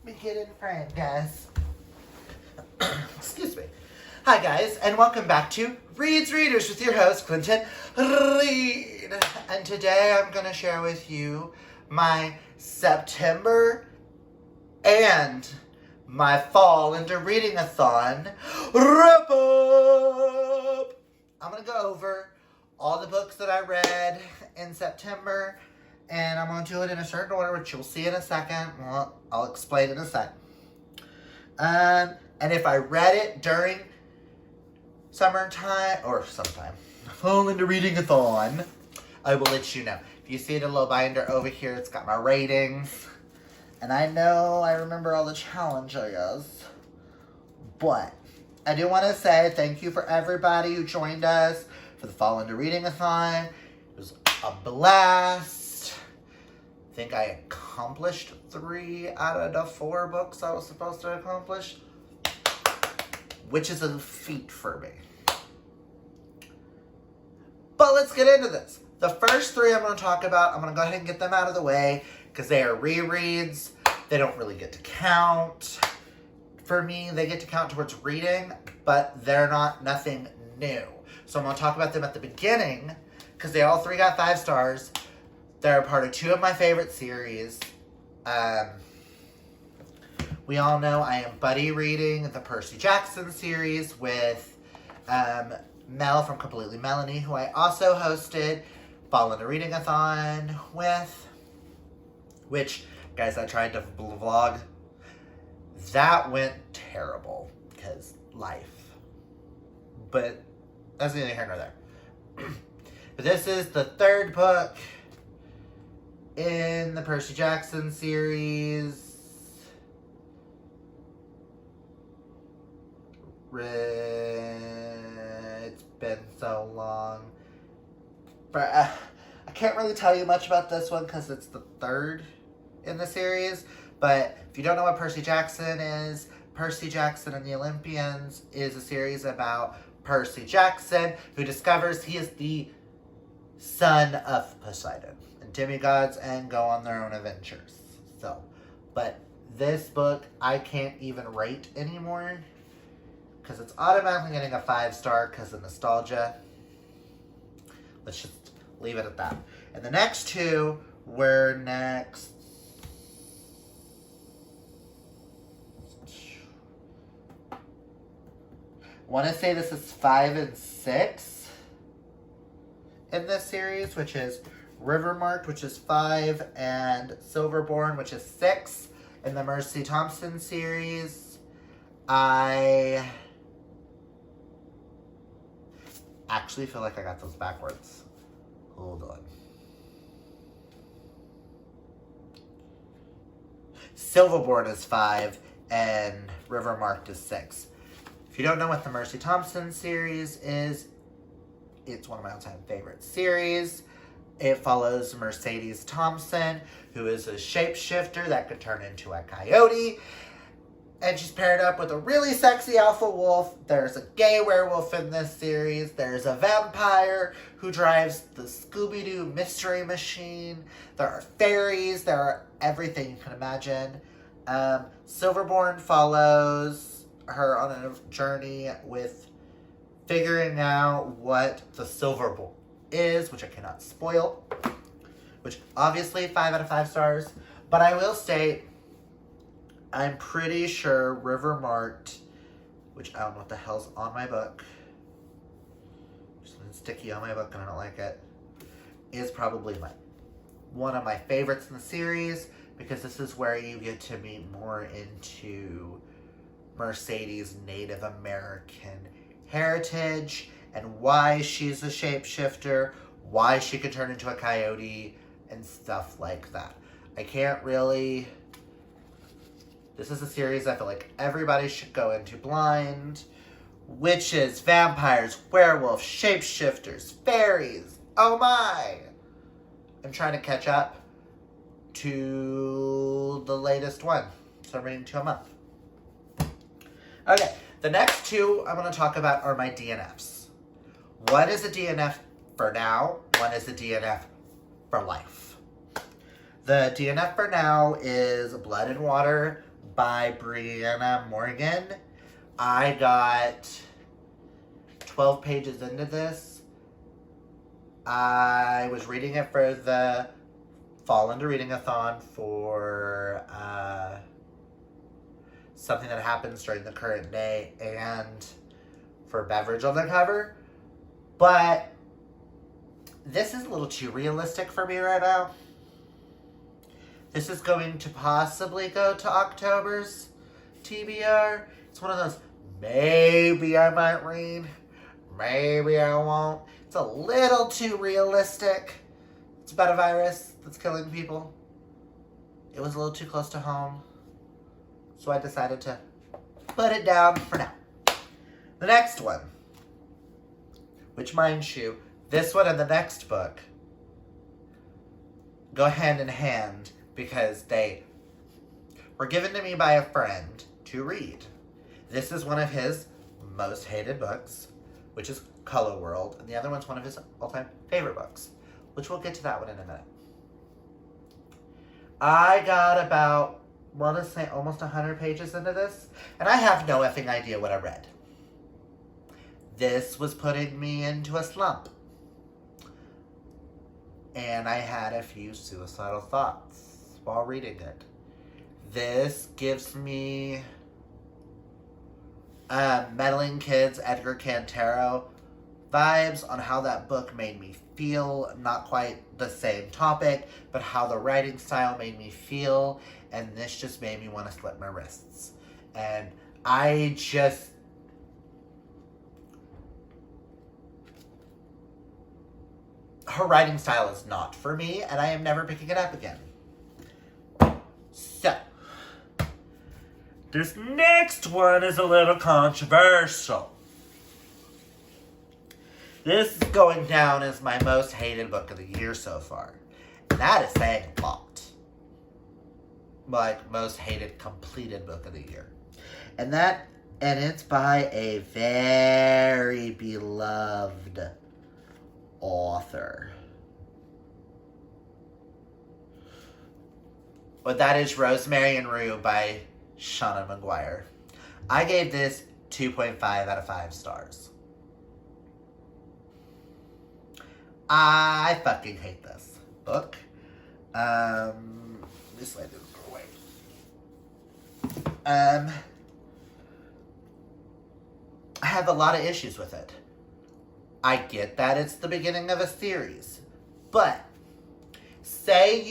Beginning frame, guys. Excuse me. Hi, guys, and welcome back to Reed's Readers with your host, Clinton Reed. And today I'm going to share with you my September and my fall into reading-a-thon wrap-up. I'm going to go over all the books that I read in September, and I'm going to do it in a certain order, which you'll see in a second. Well, I'll explain in a second. And if I read it during summertime, or sometime, fall into reading-a-thon, I will let you know. If you see the little binder over here, it's got my ratings. And I know I remember all the challenges, but I do want to say thank you for everybody who joined us for the Fall into Reading-a-thon. It was a blast. I think I accomplished 3 out of the 4 books I was supposed to accomplish, which is a feat for me. But let's get into this. The first 3 I'm going to talk about, I'm going to go ahead and get them out of the way because they are rereads. They don't really get to count. For me, they get to count towards reading, but they're nothing new. So I'm going to talk about them at the beginning because they all 3 got 5 stars. They're a part of 2 of my favorite series. We all know I am buddy reading the Percy Jackson series with Mel from Completely Melanie, who I also hosted Fall into Reading-a-thon with, which, guys, I tried to vlog. That went terrible because life. But that's neither here nor there. But this is the 3rd book in the Percy Jackson series. It's been so long. But I can't really tell you much about this one because it's the 3rd in the series. But if you don't know what Percy Jackson is, Percy Jackson and the Olympians is a series about Percy Jackson, who discovers he is the son of Poseidon. And demigods and go on their own adventures. So, but this book I can't even rate anymore because it's automatically getting a 5-star because of nostalgia. Let's just leave it at that. And the next 2 were next. I want to say this is 5 and 6 in this series, which is Rivermarked, which is 5, and Silverborn, which is 6 in the Mercy Thompson series. I actually feel like I got those backwards. Hold on. Silverborn is 5 and Rivermarked is 6. If you don't know what the Mercy Thompson series is, it's one of my all-time favorite series. It follows Mercedes Thompson, who is a shapeshifter that could turn into a coyote. And she's paired up with a really sexy alpha wolf. There's a gay werewolf in this series. There's a vampire who drives the Scooby-Doo mystery machine. There are fairies. There are everything you can imagine. Silverborn follows her on a journey with figuring out what the Silverborn is, which I cannot spoil, which obviously 5 out of 5 stars. But I will state, I'm pretty sure Rivermarked, which I don't know what the hell's on my book, something sticky on my book and I don't like it, is probably one of my favorites in the series because this is where you get to meet more into Mercedes' Native American heritage and why she's a shapeshifter, why she can turn into a coyote, and stuff like that. I can't really. This is a series I feel like everybody should go into blind. Witches, vampires, werewolves, shapeshifters, fairies. Oh my! I'm trying to catch up to the latest one. So I'm reading 2 a month. Okay, the next 2 I'm going to talk about are my DNFs. One is a DNF for now. One is a DNF for life. The DNF for now is Blood and Water by Brianna Morgan. I got 12 pages into this. I was reading it for the Fall Into Reading-a-thon for something that happens during the current day and for Beverage on the cover. But this is a little too realistic for me right now. This is going to possibly go to October's TBR. It's one of those, maybe I might read, maybe I won't. It's a little too realistic. It's about a virus that's killing people. It was a little too close to home. So I decided to put it down for now. The next one, which mind you, this one and the next book go hand in hand because they were given to me by a friend to read. This is one of his most hated books, which is Color World, and the other one's one of his all-time favorite books, which we'll get to that one in a minute. I got about, want to say, almost 100 pages into this, and I have no effing idea what I read. This was putting me into a slump. And I had a few suicidal thoughts while reading it. This gives me Meddling Kids, Edgar Cantero vibes on how that book made me feel. Not quite the same topic, but how the writing style made me feel. And this just made me want to slit my wrists. And I just... her writing style is not for me, and I am never picking it up again. So, this next one is a little controversial. This is going down as my most hated book of the year so far. And that is saying a lot. Like, most hated completed book of the year. And it's by a very beloved author. But that is Rosemary and Roux by Shauna McGuire. I gave this 2.5 out of 5 stars. I fucking hate this book. This way didn't go away. I have a lot of issues with it. I get that it's the beginning of a series, but say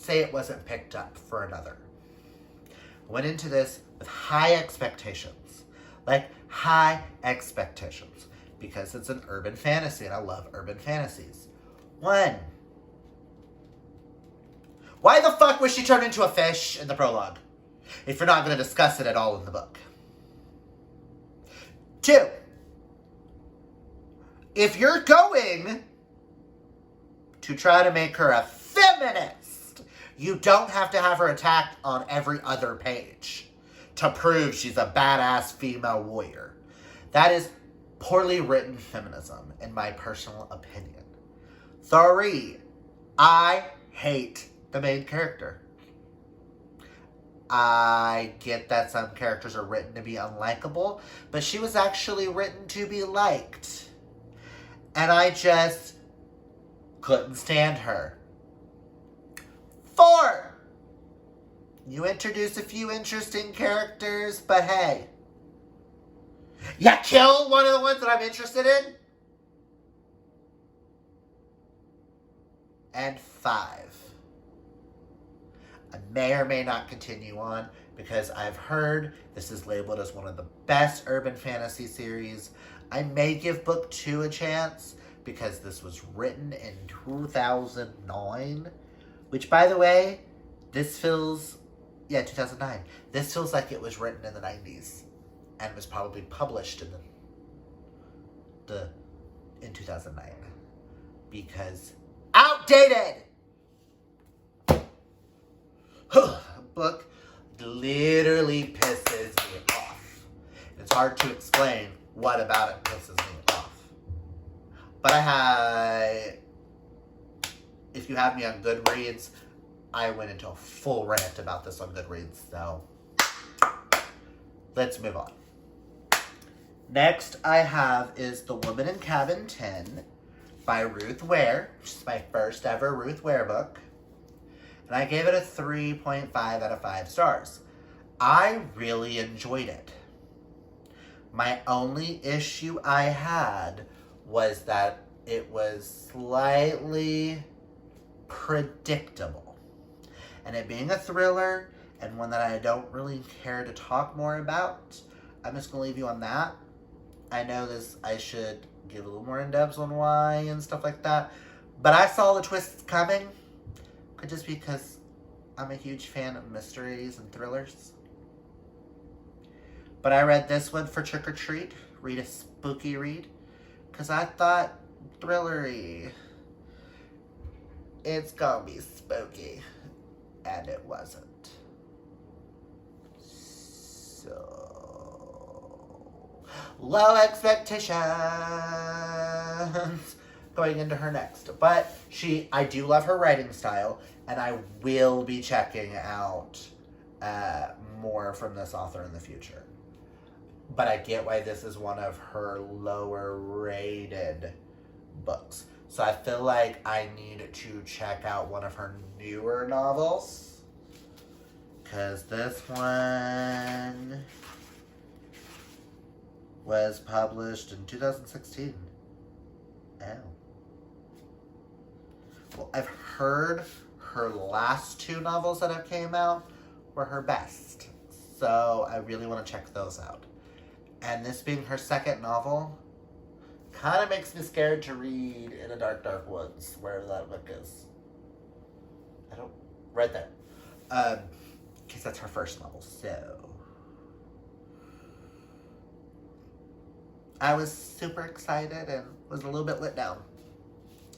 it wasn't picked up for another. Went into this with high expectations. Like, high expectations. Because it's an urban fantasy, and I love urban fantasies. 1. Why the fuck was she turned into a fish in the prologue? If you're not going to discuss it at all in the book. 2. If you're going to try to make her a feminist, you don't have to have her attacked on every other page to prove she's a badass female warrior. That is poorly written feminism, in my personal opinion. 3. I hate the main character. I get that some characters are written to be unlikable, but she was actually written to be liked. And I just couldn't stand her. 4. You introduce a few interesting characters, but hey, you kill one of the ones that I'm interested in? And 5. I may or may not continue on because I've heard this is labeled as one of the best urban fantasy series. I may give book 2 a chance because this was written in 2009, which, by the way, this feels, 2009. This feels like it was written in the 90s and was probably published in 2009 because outdated. Book literally pisses me off. It's hard to explain what about it pisses me off. But if you have me on Goodreads, I went into a full rant about this on Goodreads, so let's move on. Next I have is The Woman in Cabin 10 by Ruth Ware, which is my first ever Ruth Ware book. And I gave it a 3.5 out of 5 stars. I really enjoyed it. My only issue I had was that it was slightly predictable. And it being a thriller, and one that I don't really care to talk more about, I'm just going to leave you on that. I know I should give a little more in-depth on why and stuff like that. But I saw the twists coming. Could just be because I'm a huge fan of mysteries and thrillers. But I read this one for Trick or Treat. Read a spooky read. Because I thought, thrillery, it's gonna be spooky. And it wasn't. So, low expectations going into her next. But I do love her writing style, and I will be checking out more from this author in the future. But I get why this is one of her lower rated books. So I feel like I need to check out one of her newer novels. Because this one was published in 2016. Oh. Well, I've heard her last 2 novels that have came out were her best. So I really want to check those out. And this being her second novel kind of makes me scared to read In a Dark, Dark Woods, where that book is. Right there. Because that's her first novel, so. I was super excited and was a little bit let down.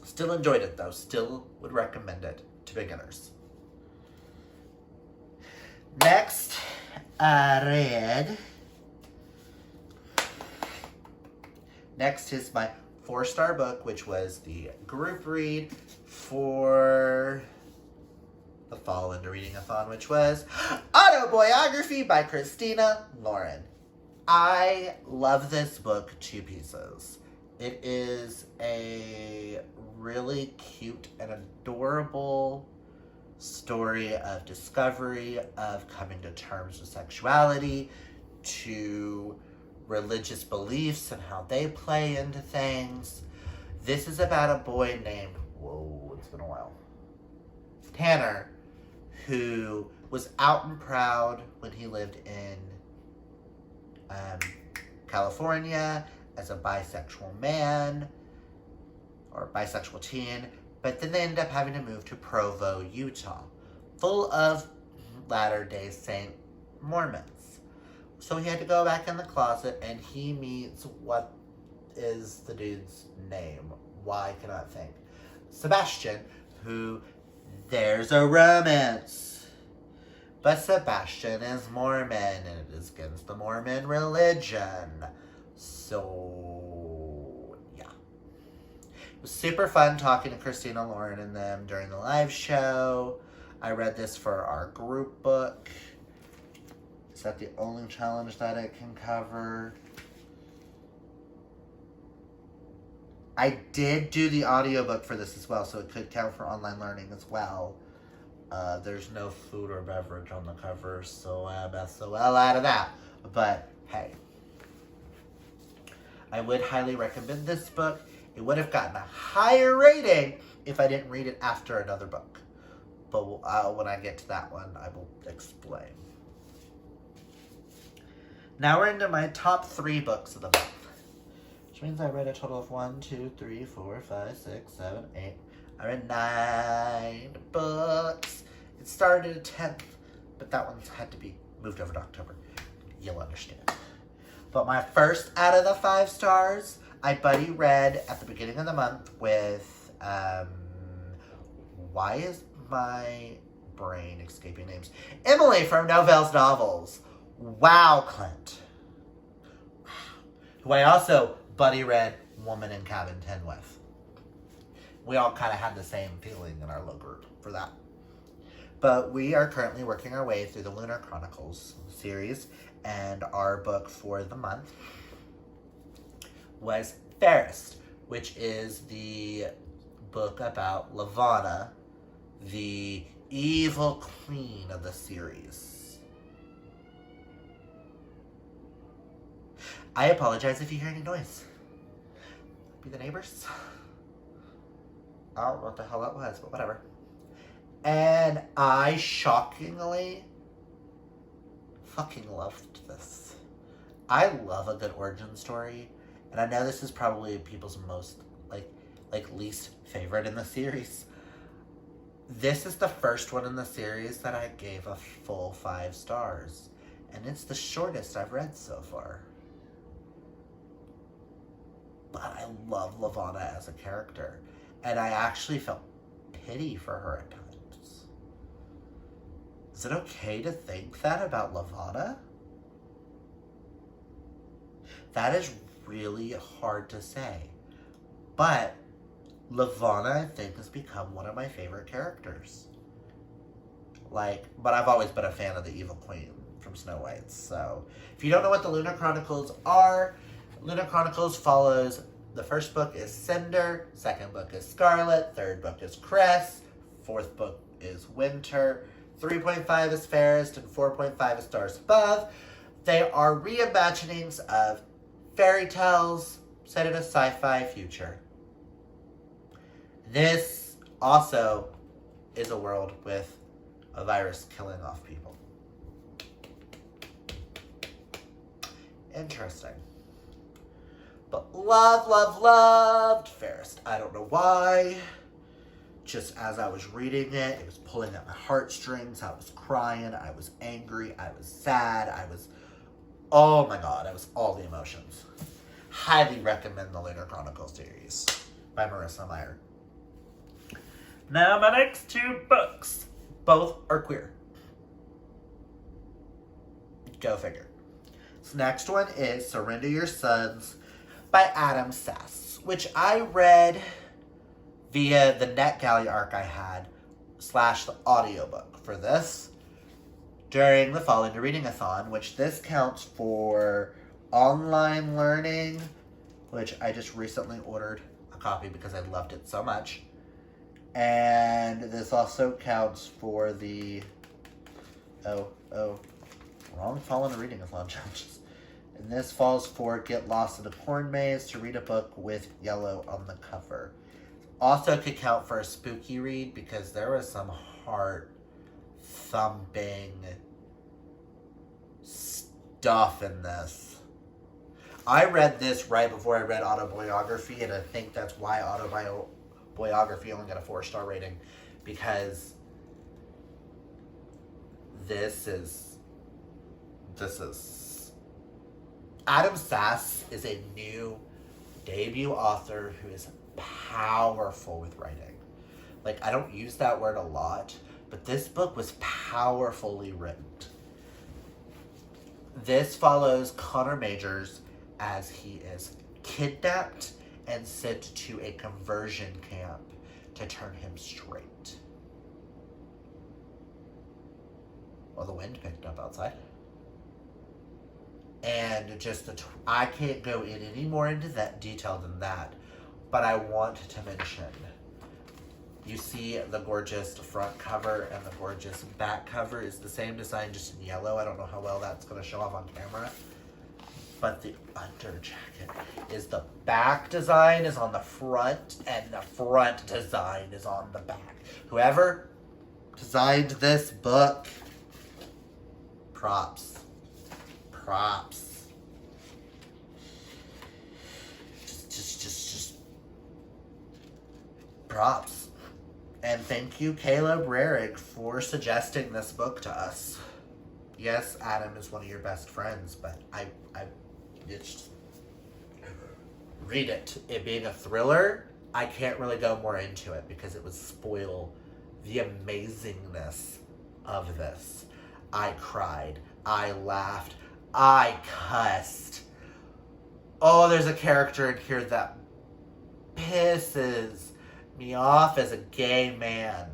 Still enjoyed it though. Still would recommend it to beginners. Next, I read. Next is my 4-star book, which was the group read for the Fall Into Reading Athon, which was Autoboyography by Christina Lauren. I love this book to pieces. It is a really cute and adorable story of discovery, of coming to terms with sexuality, to religious beliefs and how they play into things. This is about a boy named, it's been a while, Tanner, who was out and proud when he lived in California as a bisexual man or bisexual teen, but then they ended up having to move to Provo, Utah, full of Latter-day Saint Mormons. So he had to go back in the closet, and he meets, what is the dude's name? Why I cannot think. Sebastian, who, there's a romance. But Sebastian is Mormon, and it is against the Mormon religion. So, yeah. It was super fun talking to Christina Lauren and them during the live show. I read this for our group book. Is that the only challenge that it can cover? I did do the audiobook for this as well, so it could count for online learning as well. There's no food or beverage on the cover, so I'm SOL out of that. But, hey. I would highly recommend this book. It would have gotten a higher rating if I didn't read it after another book. But when I get to that one, I will explain. Now we're into my top 3 books of the month. Which means I read a total of 1, 2, 3, 4, 5, 6, 7, 8. I read 9 books. It started at 10th, but that one had to be moved over to October. You'll understand. But my first out of the 5 stars, I buddy read at the beginning of the month with, why is my brain escaping names? Emily from Novell's Novels. Wow, Clint. Who I also buddy read Woman in Cabin 10 with. We all kind of had the same feeling in our little group for that. But we are currently working our way through the Lunar Chronicles series, and our book for the month was Fairest, which is the book about Lavanna, the evil queen of the series. I apologize if you hear any noise. Be the neighbors? I don't know what the hell that was, but whatever. And I shockingly fucking loved this. I love a good origin story, and I know this is probably people's most like least favorite in the series. This is the first one in the series that I gave a full 5 stars, and it's the shortest I've read so far. But I love Lavanna as a character, and I actually felt pity for her at times. Is it okay to think that about Lavanna? That is really hard to say. But Lavanna, I think, has become one of my favorite characters. But I've always been a fan of the Evil Queen from Snow White. So, if you don't know what the Lunar Chronicles are, Lunar Chronicles follows, the first book is Cinder, second book is Scarlet, third book is Cress, fourth book is Winter, 3.5 is Fairest, and 4.5 is Stars Above. They are reimaginings of fairy tales set in a sci-fi future. This also is a world with a virus killing off people. Interesting. But loved Fairest. I don't know why. Just as I was reading it, it was pulling at my heartstrings. I was crying. I was angry. I was sad. Oh my god, I was all the emotions. Highly recommend the Lunar Chronicles series by Marissa Meyer. Now my next 2 books. Both are queer. Go figure. This next one is Surrender Your Sons by Adam Sass, which I read via the NetGalley arc I had / the audiobook for this during the Fall Into Reading Athon, which this counts for online learning, which I just recently ordered a copy because I loved it so much. And this also counts for the wrong Fall Into Reading Athon challenges. And this falls for Get Lost in a Corn Maze to read a book with yellow on the cover. Also could count for a spooky read because there was some heart-thumping stuff in this. I read this right before I read Autoboyography, and I think that's why Autoboyography only got a 4-star rating, because this is Adam Sass is a new debut author who is powerful with writing. I don't use that word a lot, but this book was powerfully written. This follows Connor Majors as he is kidnapped and sent to a conversion camp to turn him straight. Well, the wind picked up outside. And just I can't go in any more into that detail than that, but I want to mention, you see the gorgeous front cover and the gorgeous back cover is the same design, just in yellow. I don't know how well that's going to show off on camera, but the under jacket is the back design is on the front and the front design is on the back. Whoever designed this book, props. Just props. And thank you, Caleb Rarick, for suggesting this book to us. Yes, Adam is one of your best friends, but I just read it. It being a thriller, I can't really go more into it because it would spoil the amazingness of this. I cried. I laughed. I cussed. Oh, there's a character in here that pisses me off as a gay man.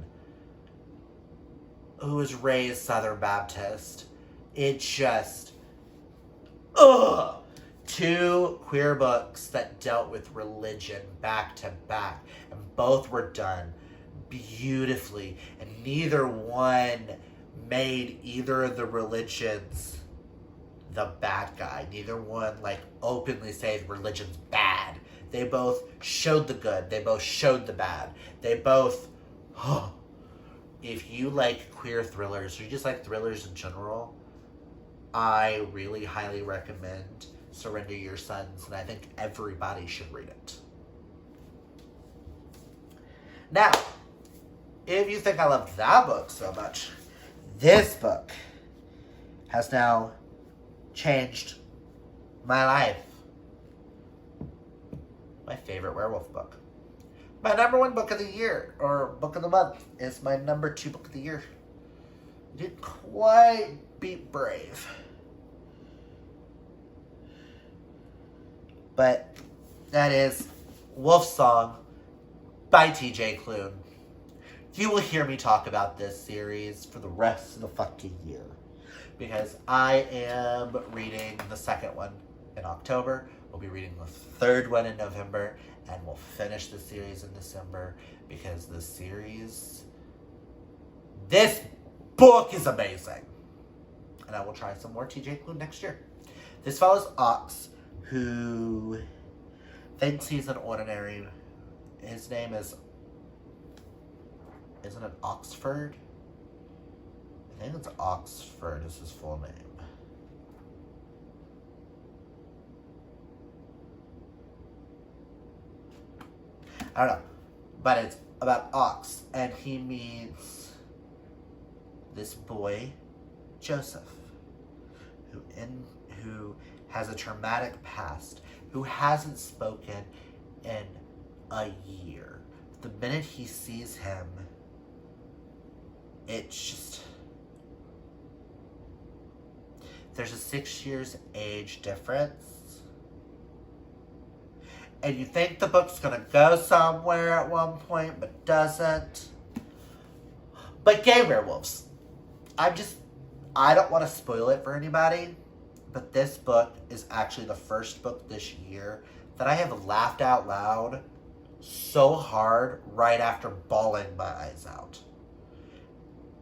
who was raised Southern Baptist. It just, ugh! 2 queer books that dealt with religion back to back, and both were done beautifully, and neither one made either of the religions the bad guy. Neither one openly said religion's bad. They both showed the good. They both showed the bad. They both, if you like queer thrillers, or you just like thrillers in general, I really highly recommend Surrender Your Sons, and I think everybody should read it. Now, if you think I loved that book so much, this book has now changed my life. My favorite werewolf book. My number 1 book of the year, or book of the month, is my number 2 book of the year. It didn't quite beat Brave. But that is Wolf Song by T.J. Klune. You will hear me talk about this series for the rest of the fucking year, because I am reading the 2nd one in October. We'll be reading the 3rd one in November, and we'll finish the series in December, because this book is amazing. And I will try some more T.J. Klune next year. This follows Ox, who thinks he's an ordinary. His name isn't it Oxford? I think it's Oxford is his full name. I don't know. But it's about Ox, and he meets this boy, Joseph, who has a traumatic past, who hasn't spoken in a year. The minute he sees him, it's just, there's a 6 years age difference. And you think the book's gonna go somewhere at one point, but doesn't. But gay werewolves. I don't want to spoil it for anybody, but this book is actually the first book this year that I have laughed out loud so hard right after bawling my eyes out.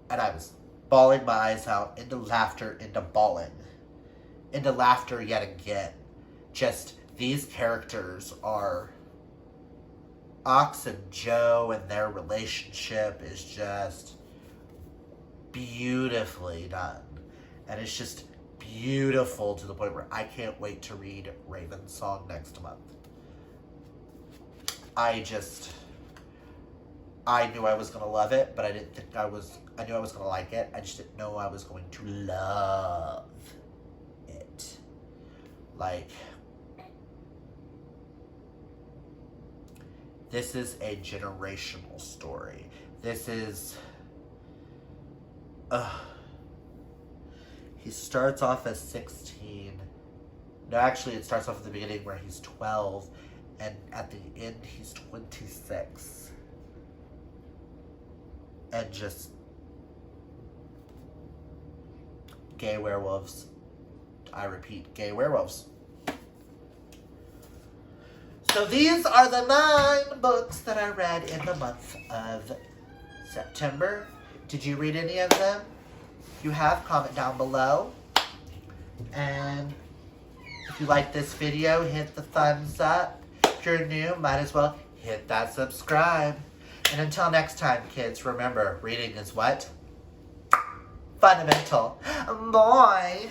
And I was bawling my eyes out, into laughter, into bawling, into laughter yet again. Just, these characters are, Ox and Joe, and their relationship is just beautifully done. And it's just beautiful to the point where I can't wait to read Raven's Song next month. I knew I was going to love it, but I knew I was going to like it. I just didn't know I was going to love it. This is a generational story. This is, he starts off as 16. No, actually, it starts off at the beginning where he's 12, and at the end, he's 26. And just, gay werewolves. I repeat, gay werewolves. So these are the 9 books that I read in the month of September. Did you read any of them? If you have, comment down below. And if you like this video, hit the thumbs up. If you're new, might as well hit that subscribe. And until next time, kids, remember, reading is what? Fundamental. Bye.